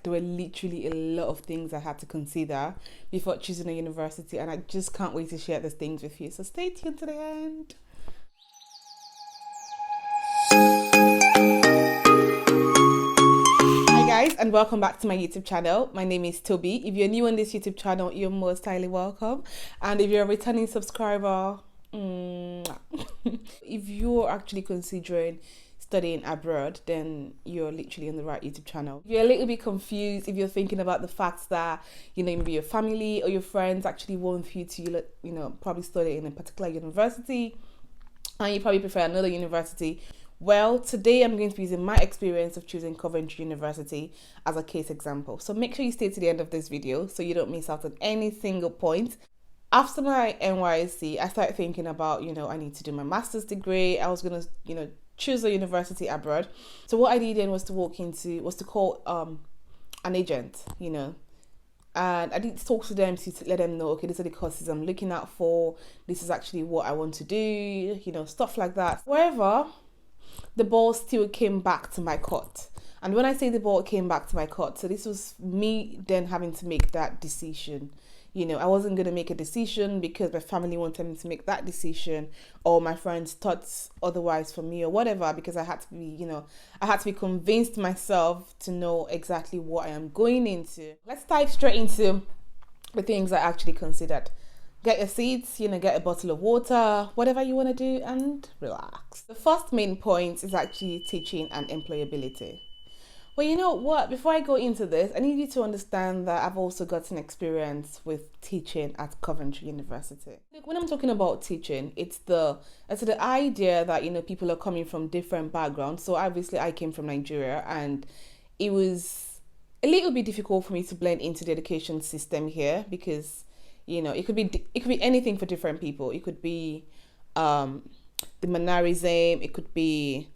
There were literally a lot of things I had to consider before choosing a university, and I just can't wait to share these things with you. So stay tuned to the end. Hi guys, and welcome back to my YouTube channel. My name is Toby. If you're new on this YouTube channel, you're most highly welcome. And if you're a returning subscriber, if you're actually considering studying abroad, then you're literally on the right YouTube channel. If you're a little bit confused, if you're thinking about the fact that, maybe your family or your friends actually want you to, probably study in a particular university, and you probably prefer another university, well, today I'm going to be using my experience of choosing Coventry University as a case example. So make sure you stay to the end of this video so you don't miss out on any single point. After my NYSC, I started thinking about, I need to do my master's degree. I was going to, choose a university abroad. So what I did then was to call an agent, and I did talk to them to let them know, okay, these are the courses I'm looking out for. This is actually what I want to do, stuff like that. However, the ball still came back to my court. And when I say the ball came back to my court, so this was me then having to make that decision. I wasn't going to make a decision because my family wanted me to make that decision, or my friends thought otherwise for me, or whatever, because I had to be, I had to be convinced myself to know exactly what I am going into. Let's dive straight into the things I actually considered. Get your seats, get a bottle of water, whatever you want to do, and relax. The first main point is actually teaching and employability. Well, you know what? Before I go into this, I need you to understand that I've also got an experience with teaching at Coventry University. When I'm talking about teaching, it's the idea that, people are coming from different backgrounds. So obviously I came from Nigeria, and it was a little bit difficult for me to blend into the education system here because, it could be anything for different people. It could be the mannerism, it could be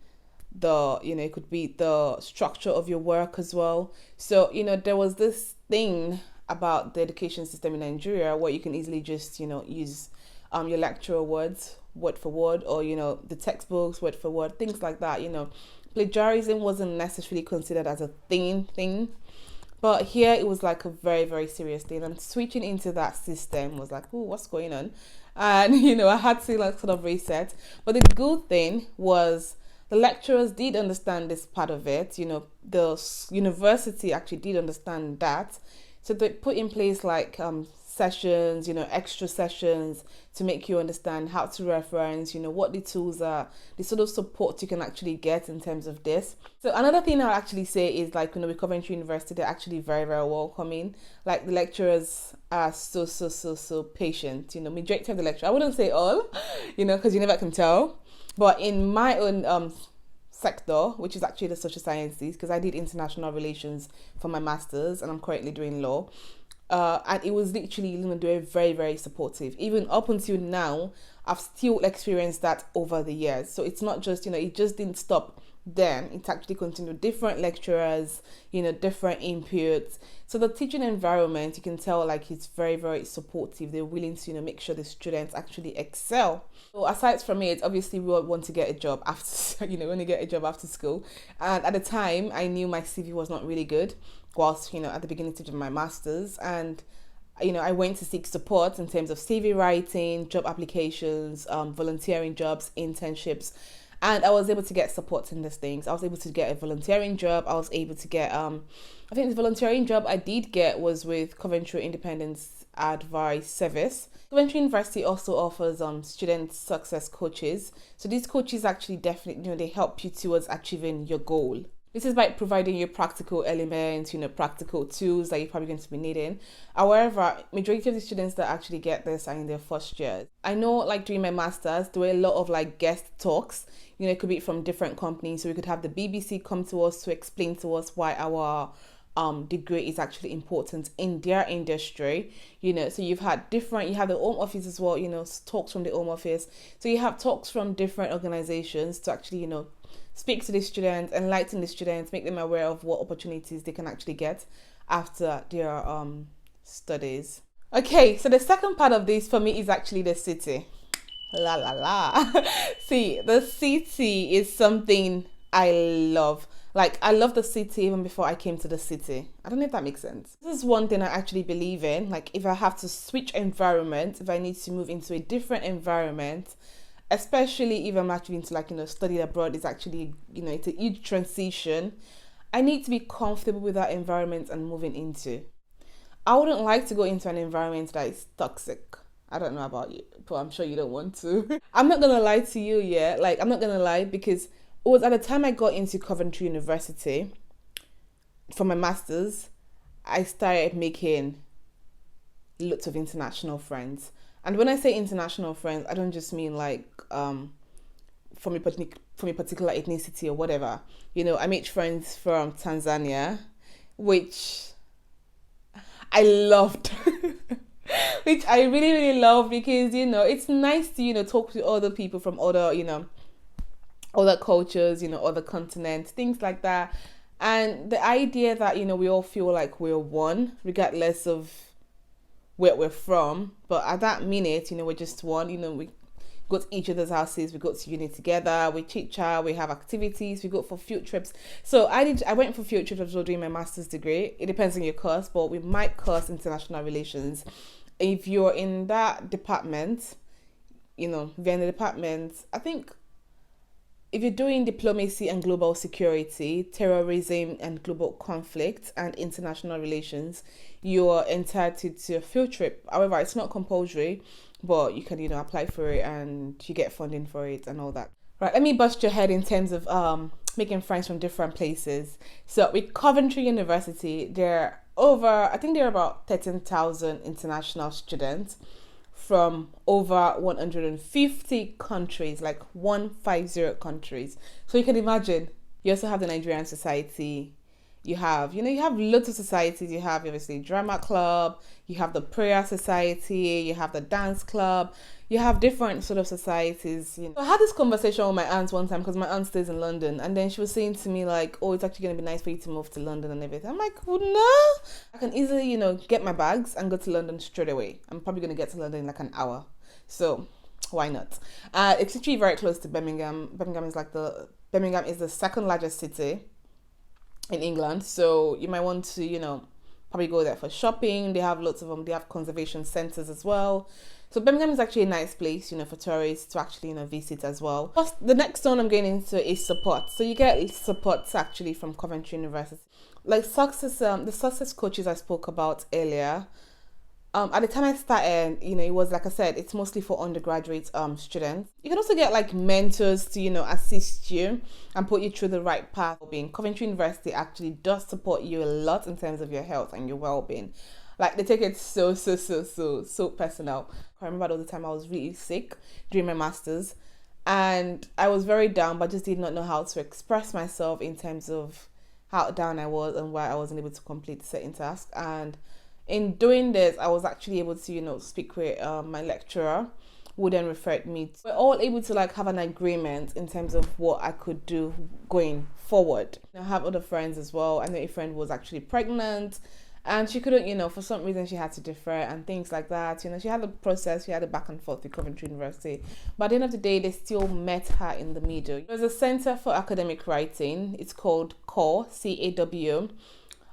the structure of your work as well. So, there was this thing about the education system in Nigeria where you can easily just, use your lecturer words word for word, or, the textbooks word for word, things like that. Plagiarism wasn't necessarily considered as a thing. But here it was like a very, very serious thing. And switching into that system was like, oh, what's going on? And, I had to sort of reset. But the good thing was the lecturers did understand this part of it. The university actually did understand that. So they put in place sessions, extra sessions to make you understand how to reference, what the tools are, the sort of support you can actually get in terms of this. So another thing I'll actually say is with Coventry University, they're actually very, very welcoming. The lecturers are so patient. Majority of the lecturers, I wouldn't say all, because you never can tell. But in my own sector, which is actually the social sciences, because I did international relations for my master's and I'm currently doing law, and it was literally, they were very, very supportive. Even up until now, I've still experienced that over the years. So it's not just, it just didn't stop then. It actually continued. Different lecturers, different inputs. So the teaching environment, you can tell it's very, very supportive. They're willing to, make sure the students actually excel. So aside from it, obviously we all want to get a job after, when you get a job after school. And at the time, I knew my CV was not really good whilst, at the beginning stage of my master's. And I went to seek support in terms of CV writing, job applications, volunteering jobs, internships. And I was able to get support in these things. I was able to get a volunteering job. I was able to get, I think the volunteering job I did get was with Coventry Independence Advice Service. Coventry University also offers student success coaches. So these coaches actually definitely, they help you towards achieving your goal. This is by providing you practical elements, practical tools that you're probably going to be needing. However, majority of the students that actually get this are in their first years. I know during my master's, there were a lot of guest talks. It could be from different companies. So we could have the BBC come to us to explain to us why our degree is actually important in their industry. So you have the Home Office as well, talks from the Home Office. So you have talks from different organizations to actually, speak to the students, enlighten the students, make them aware of what opportunities they can actually get after their studies. Okay, so the second part of this for me is actually the city. La la la. See, the city is something I love. Like, I love the city even before I came to the city. I don't know if that makes sense. This is one thing I actually believe in. Like, if I have to switch environment, if I need to move into a different environment, especially if I'm actually into like, study abroad, is actually, it's a huge transition. I need to be comfortable with that environment and moving into. I wouldn't like to go into an environment that is toxic. I don't know about you, but I'm sure you don't want to. I'm not gonna lie to you, yeah. Like, I'm not gonna lie, because it was at the time I got into Coventry University for my masters, I started making lots of international friends. And when I say international friends, I don't just mean like from a particular ethnicity or whatever. I made friends from Tanzania, which I loved. Which I really, really love, because, it's nice to, talk to other people from other, other cultures, other continents, things like that. And the idea that, we all feel like we're one, regardless of where we're from. But at that minute, we're just one, we go to each other's houses, we go to uni together, we chit chat, we have activities, we go for field trips. So I went for field trips as well doing my master's degree. It depends on your course, but we might course international relations. If you're in that department, if you're in the department, I think if you're doing diplomacy and global security, terrorism and global conflict and international relations, you're entitled to a field trip. However, it's not compulsory, but you can, apply for it and you get funding for it and all that. Right, let me bust your head in terms of making friends from different places. So with Coventry University, there are about 13,000 international students from over 150 countries, like 150 countries. So you can imagine. You also have the Nigerian Society. You have lots of societies. You have obviously drama club, you have the prayer society, you have the dance club, you have different sort of societies. So I had this conversation with my aunt one time, because my aunt stays in London, and then she was saying to me like, oh, it's actually going to be nice for you to move to London and everything. I'm like, well, no, I can easily, get my bags and go to London straight away. I'm probably going to get to London in like an hour. So why not? It's literally very close to Birmingham. Birmingham is the second largest city in England, so you might want to, probably go there for shopping. They have lots of them. They have conservation centers as well. So Birmingham is actually a nice place, for tourists to actually, visit as well. Plus, the next one I'm going into is support. So you get support actually from Coventry University, like the success coaches I spoke about earlier. At the time I started, it was, like I said, it's mostly for undergraduate students. You can also get like mentors to, assist you and put you through the right path. Being Coventry University actually does support you a lot in terms of your health and your well-being. Like, they take it so personal. I remember all the time I was really sick during my masters, and I was very down, but just did not know how to express myself in terms of how down I was and why I wasn't able to complete certain tasks. And in doing this, I was actually able to, speak with my lecturer, who then referred me. We're all able to like have an agreement in terms of what I could do going forward. I have other friends as well. I know a friend was actually pregnant, and she couldn't, for some reason she had to defer and things like that. She had a process, she had a back and forth with Coventry University. But at the end of the day, they still met her in the middle. There's a Center for Academic Writing. It's called CAW, CAW.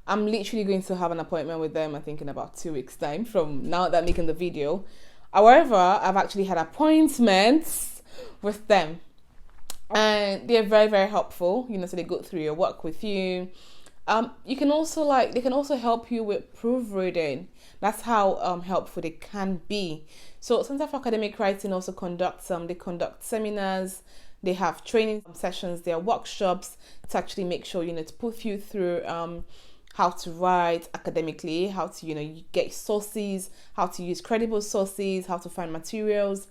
I'm literally going to have an appointment with them, I think, in about 2 weeks' time from now that I'm making the video. However, I've actually had appointments with them, and they're very, very helpful. So they go through your work with you. You can also they can also help you with proofreading. That's how helpful they can be. So Center for Academic Writing also conduct seminars. They have training sessions. There are workshops to actually make sure to put you through how to write academically, how to get sources, how to use credible sources, how to find materials,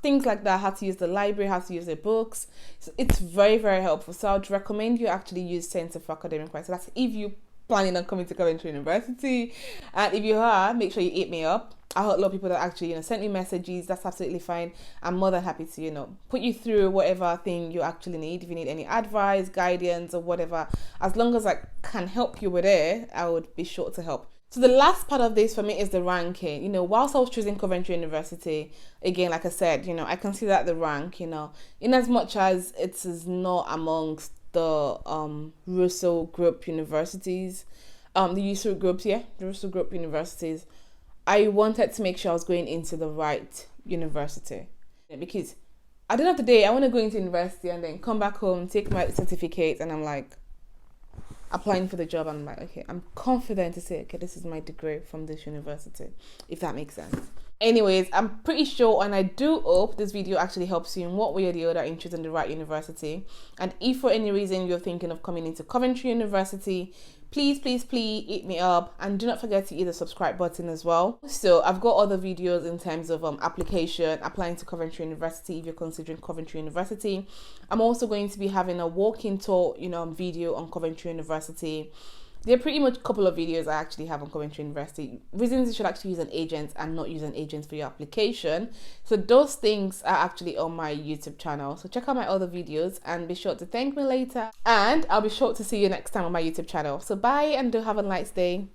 things like that, how to use the library, how to use the books. So it's very, very helpful. So I'd recommend you actually use Center for Academic Writing. That's if you planning on coming to Coventry University, and if you are, make sure you hit me up. I heard a lot of people that actually sent me messages. That's absolutely fine. I'm more than happy to put you through whatever thing you actually need. If you need any advice, guidance, or whatever, as long as I can help you with it, I would be sure to help. So the last part of this for me is the ranking. Whilst I was choosing Coventry University, again, like I said, I consider that the rank, in as much as it is not amongst the Russell Group universities, the Russell groups, yeah, the Russell Group universities, I wanted to make sure I was going into the right university, because at the end of the day, I want to go into university and then come back home, take my certificate, and I'm like applying for the job. And I'm like, okay, I'm confident to say, okay, this is my degree from this university, if that makes sense. Anyways, I'm pretty sure, and I do hope this video actually helps you in what way or the other in choosing the right university. And if for any reason you're thinking of coming into Coventry University, please hit me up, and do not forget to hit the subscribe button as well. So I've got other videos in terms of application, applying to Coventry University if you're considering Coventry University. I'm also going to be having a walk-in tour, video on Coventry University. There are pretty much a couple of videos I actually have on Coventry University. Reasons you should actually use an agent and not use an agent for your application. So those things are actually on my YouTube channel. So check out my other videos and be sure to thank me later. And I'll be sure to see you next time on my YouTube channel. So bye, and do have a nice day.